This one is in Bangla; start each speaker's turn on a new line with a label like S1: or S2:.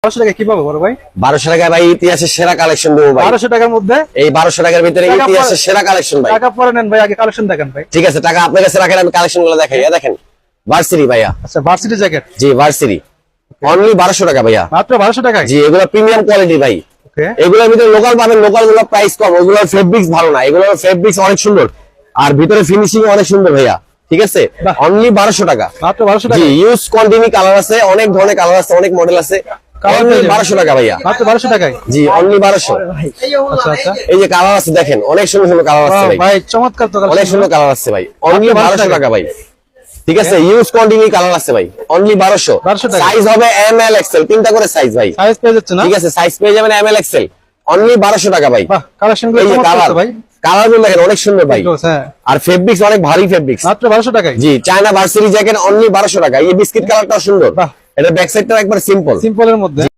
S1: 1200 টাকা কিভাবে বড় ভাই?
S2: 1200 টাকায় ভাই ইতিহাসের সেরা কালেকশন দেবো ভাই।
S1: 1200 টাকার মধ্যে
S2: এই 1200 টাকার ভিতরে ইতিহাসের সেরা কালেকশন ভাই।
S1: টাকা পরে নেন ভাই, আগে কালেকশন দেখেন ভাই।
S2: ঠিক আছে, টাকা আপনার কাছে রাখেন, আমি কালেকশন গুলো দেখাই। দেখেন ভার্সিটি ভাইয়া।
S1: আচ্ছা, ভার্সিটি জ্যাকেট
S2: জি ভার্সিটি, অনলি 1200 টাকা ভাইয়া,
S1: মাত্র 1200 টাকায়।
S2: জি এগুলো প্রিমিয়াম কোয়ালিটি ভাই।
S1: ওকে,
S2: এগুলোর ভিতরে লোকাল পাবেন, লোকাল গুলো প্রাইস কম, ওগুলোর ফেব্রিক্স ভালো না, এগুলোর ফেব্রিক্স অনেক সুন্দর আর ভিতরে ফিনিশিং অনেক সুন্দর ভাইয়া। ঠিক আছে, অনলি 1200 টাকা,
S1: মাত্র 1200 টাকা।
S2: জি ইউজ কন্টিনিউ কালার আছে, অনেক ধরনের কালার আছে, অনেক মডেল আছে। অনলি 1200 টাকা ভাইয়া,
S1: মাত্র 1200 টাকায়।
S2: জি অনলি 1200।
S1: আচ্ছা আচ্ছা,
S2: এই যে কালার আছে দেখেন, অনেক সুন্দর সুন্দর কালার আছে ভাই,
S1: ভাই চমৎকার তো
S2: অনেক সুন্দর কালার আছে ভাই। অনলি 1200 টাকা ভাই। ঠিক আছে, ইউজ কন্টিনিউ কালার আছে ভাই, অনলি 1200
S1: টাকা।
S2: সাইজ হবে এম এল এক্সেল, তিনটা করে সাইজ ভাই।
S1: সাইজ পেয়ে যাচ্ছে না?
S2: ঠিক আছে, সাইজ পেয়ে যাবেন এম এল এক্সেল, অনলি 1200 টাকা ভাই।
S1: বাহ, কালেকশন গুলো
S2: এই যে
S1: চমৎকার
S2: কালার,
S1: তো ভাই।
S2: কালার গুলো দেখেন অনেক সুন্দর ভাই,
S1: হ্যাঁ,
S2: আর ফেব্রিক্স অনেক ভারী ফেব্রিক্স।
S1: মাত্র 1200 টাকায়।
S2: জি চায়না ভার্সিটি জ্যাকেট অনলি 1200 টাকা। এই বিস্কিট কালারটা সুন্দর,
S1: বাহ।
S2: এটা ব্যাক সাইডটা একবার সিম্পল।
S1: সিম্পলের মধ্যে